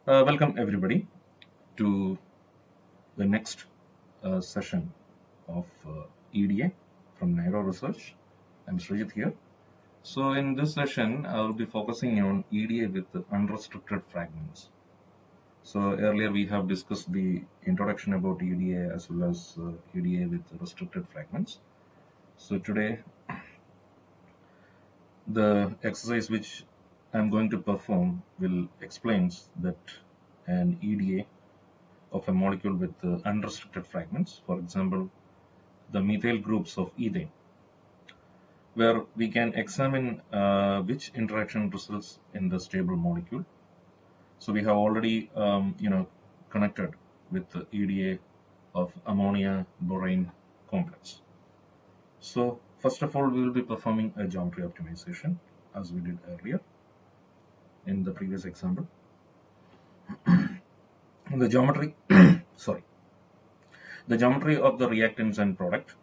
Welcome everybody to the next session of EDA from Nairo Research. I'm Srijit here. So in this session, I will be focusing on EDA with the unrestricted fragments. So earlier we have discussed the introduction about EDA as well as EDA with restricted fragments. So today, the exercise which I'm going to perform will explains that an EDA of a molecule with unrestricted fragments, for example, the methyl groups of ethane, where we can examine which interaction results in the stable molecule. So we have already, connected with the EDA of ammonia borane complex. So first of all, we will be performing a geometry optimization as we did earlier in the previous example. The geometry, sorry. The geometry of the reactants and product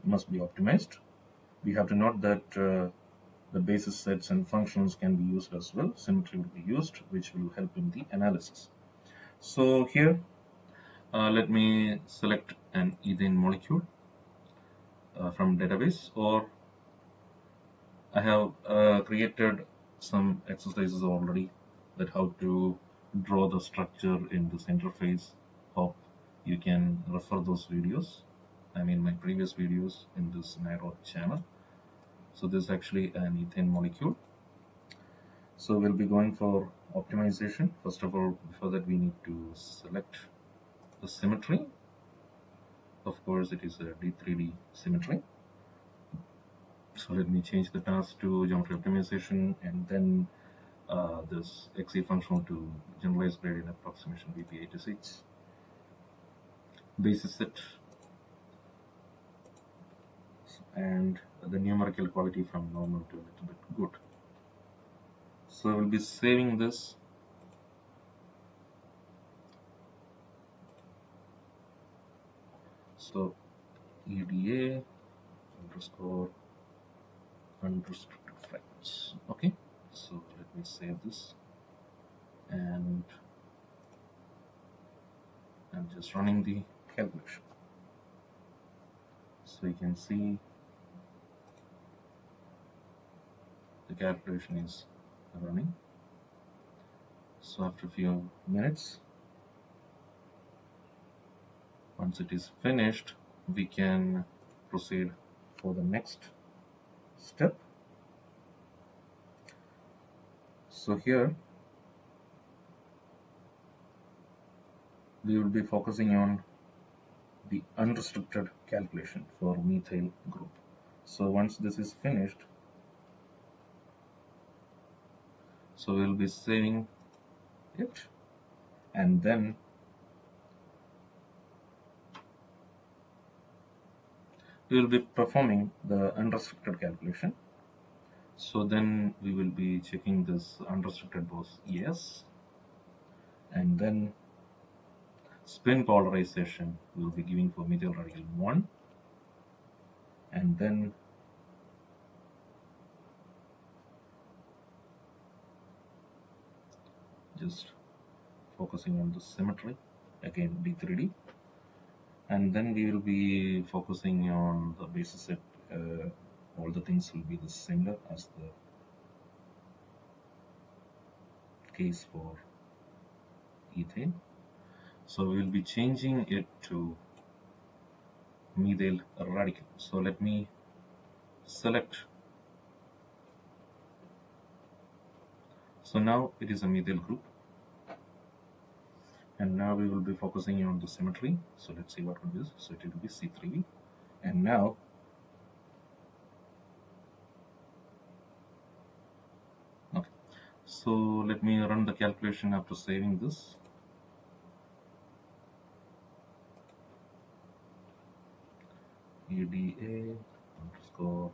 must be optimized. We have to note that the basis sets and functions can be used as well. Symmetry will be used, which will help in the analysis. So here, let me select an ethane molecule from database, or I have created some exercises already that how to draw the structure in this interface. Hope you can refer those videos. I mean my previous videos in this Nairo channel. So this is actually an ethane molecule. So we'll be going for optimization. First of all, before that we need to select the symmetry. Of course, it is a D3D symmetry. So let me change the task to geometry optimization, and then this XE functional to generalized gradient approximation BP86. Basis set, and the numerical quality from normal to a little bit good. So we'll be saving this. So EDA underscore unrestricted fragments. Okay, so let me save this, and I'm just running the calculation. So you can see the calculation is running. So after a few minutes, once it is finished, we can proceed for the next step. So here we will be focusing on the unrestricted calculation for methyl group. So once this is finished, so we will be saving it, and then we will be performing the unrestricted calculation. So then we will be checking this unrestricted was yes, and then spin polarization we will be giving for methyl radical 1, and then just focusing on the symmetry, again D3D, and then we will be focusing on the basis set. All the things will be the similar as the case for ethane. So we will be changing it to methyl radical. So let me select. So now it is a methyl group, and now we will be focusing on the symmetry. So let's see what it is. So it will be C3V, and now okay. So let me run the calculation after saving this. EDA underscore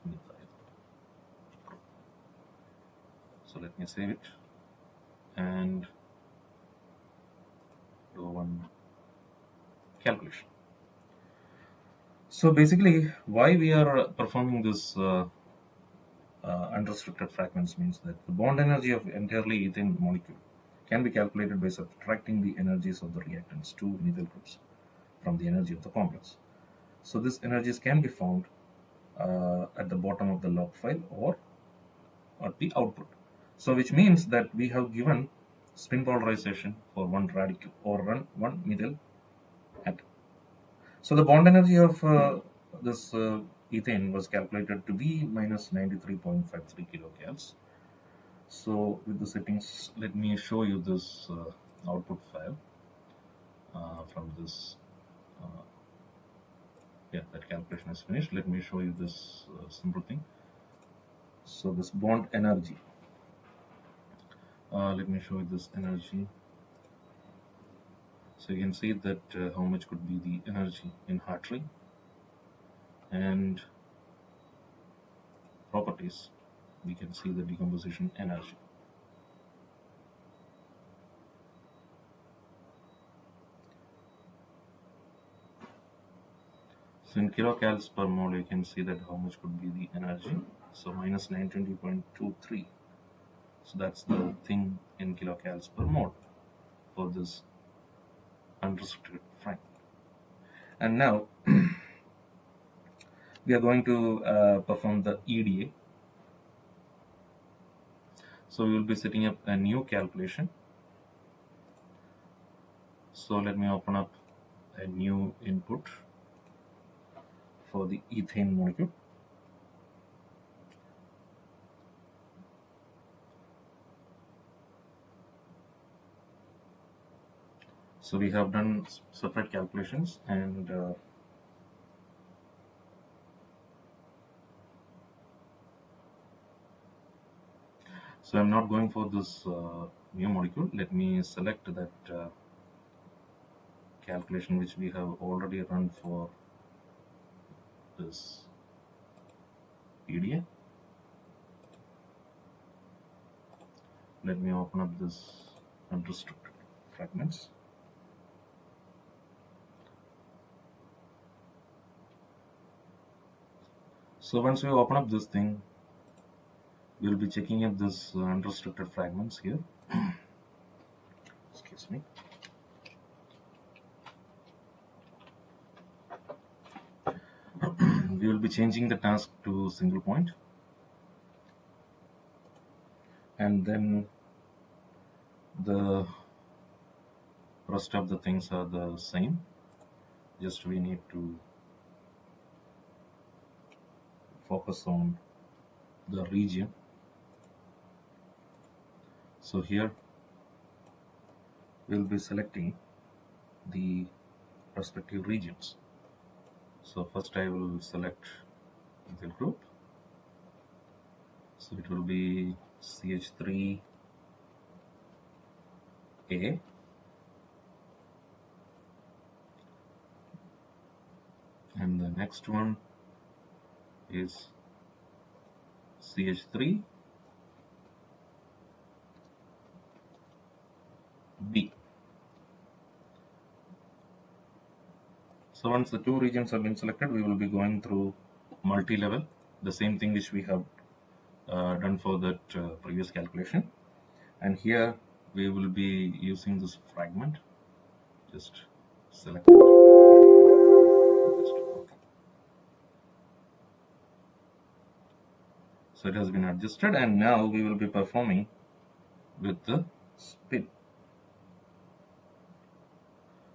methyl. So let me save it and do one calculation. So basically, why we are performing this unrestricted fragments means that the bond energy of entirely ethane molecule can be calculated by subtracting the energies of the reactants, two methyl groups, from the energy of the complex. So these energies can be found at the bottom of the log file or at the output. So which means that we have given spin polarization for one radical or one methyl atom. So the bond energy of this ethane was calculated to be minus 93.53 kilocals. So with the settings, let me show you this output file from this. Yeah, that calculation is finished. Let me show you this simple thing. So this bond energy. Let me show you this energy. So you can see that how much could be the energy in Hartree, and properties. We can see the decomposition energy. So in kilocals per mole, you can see that how much could be the energy. So minus 920.23. So that's the thing in kilocals per mole for this unrestricted fragment. And now we are going to perform the EDA. So we will be setting up a new calculation. So let me open up a new input for the ethane molecule. So we have done separate calculations, and so I'm not going for this new molecule. Let me select that calculation which we have already run for this EDA. Let me open up this unrestricted fragments. So once we open up this thing, we will be checking up this unrestricted fragments here. Excuse me. We will be changing the task to single point, and then the rest of the things are the same. Just we need to focus on the region. So here we'll be selecting the respective regions. So first I will select the group. So it will be CH3A, and the next one is CH3B. So once the two regions have been selected, we will be going through multi-level, the same thing which we have done for that previous calculation. And here we will be using this fragment. Just select it. So it has been adjusted, and now we will be performing with the spin.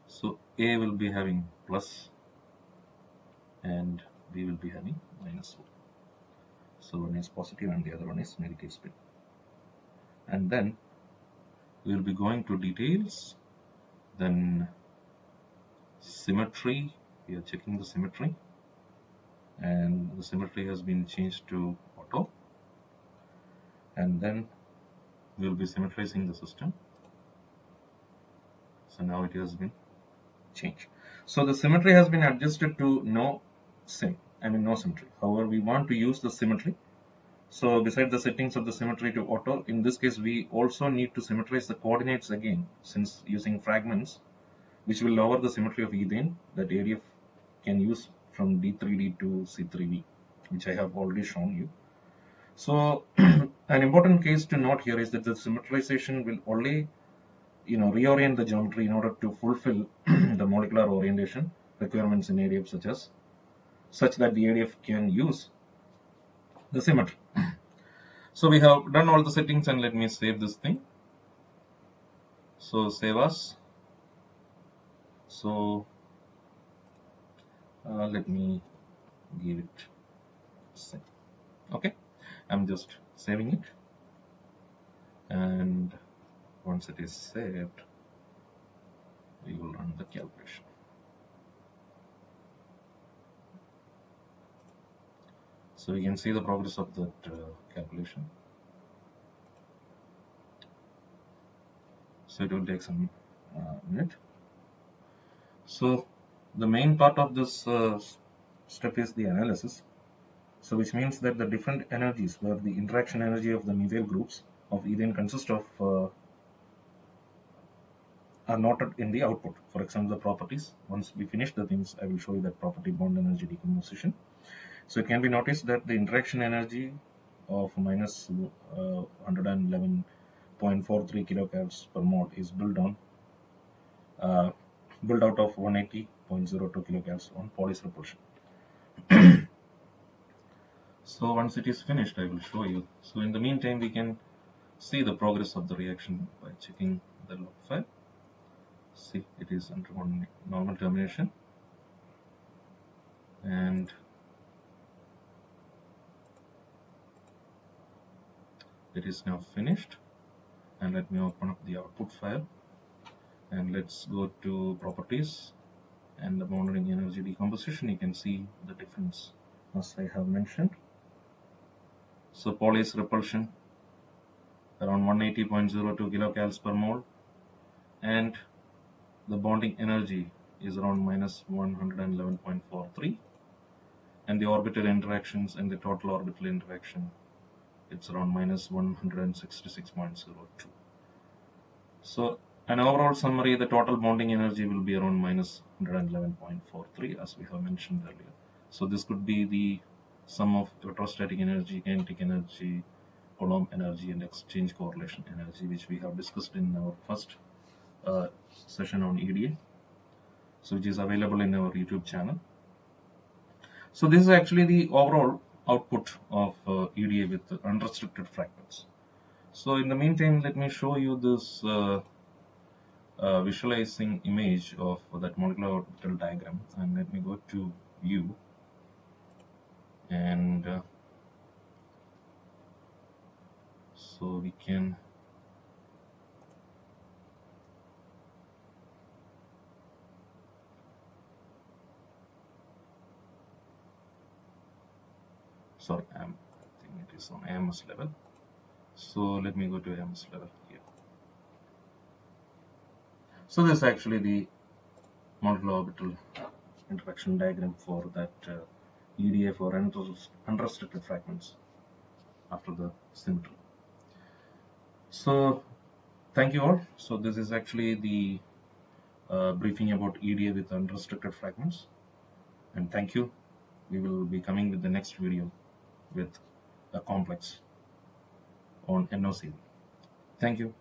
So A will be having plus and B will be having minus 1. So one is positive and the other one is negative spin. And then we will be going to details, then symmetry. We are checking the symmetry, and the symmetry has been changed to auto, and then we will be symmetrizing the system. So now it has been changed. So the symmetry has been adjusted to no symmetry. However, we want to use the symmetry. So beside the settings of the symmetry to auto, in this case we also need to symmetrize the coordinates again, since using fragments, which will lower the symmetry of ethane that ADF can use from D3D to C3V, which I have already shown you. So an important case to note here is that the symmetrization will only reorient the geometry in order to fulfill the molecular orientation requirements in ADF, such that the ADF can use the symmetry. So we have done all the settings, and let me save this thing. So save as. So let me give it save. Okay, I'm just saving it, and once it is saved, we will run the calculation. So we can see the progress of that calculation. So it will take some minute. So the main part of this step is the analysis. So which means that the different energies, where the interaction energy of the methyl groups of ethane consist of are noted in the output. For example, the properties. Once we finish the things, I will show you that property bond energy decomposition. So it can be noticed that the interaction energy of minus 111.43 kilocalories per mole is built out of 180.02 kilocalories on Pauli's repulsion. So once it is finished, I will show you. So in the meantime, we can see the progress of the reaction by checking the log file. See, it is undergone normal termination, and it is now finished. And let me open up the output file, and let's go to properties and the bonding energy decomposition. You can see the difference as I have mentioned. So Pauli's repulsion around 180.02 kilocalories per mole, and the bonding energy is around minus 111.43, and the orbital interactions and the total orbital interaction, it's around minus 166.02. So an overall summary, the total bonding energy will be around minus 111.43, as we have mentioned earlier. So this could be the sum of electrostatic energy, kinetic energy, Coulomb energy, and exchange correlation energy, which we have discussed in our first session on EDA, so which is available in our YouTube channel. So this is actually the overall output of EDA with unrestricted fragments. So in the meantime, let me show you this visualizing image of that molecular orbital diagram, and let me go to view, and so we can I think it is on AMS level. So let me go to AMS level here. So this is actually the molecular orbital interaction diagram for that EDA for unrestricted fragments after the symmetry. So thank you all. So this is actually the briefing about EDA with unrestricted fragments, and thank you. We will be coming with the next video with a complex on NOCD. Thank you.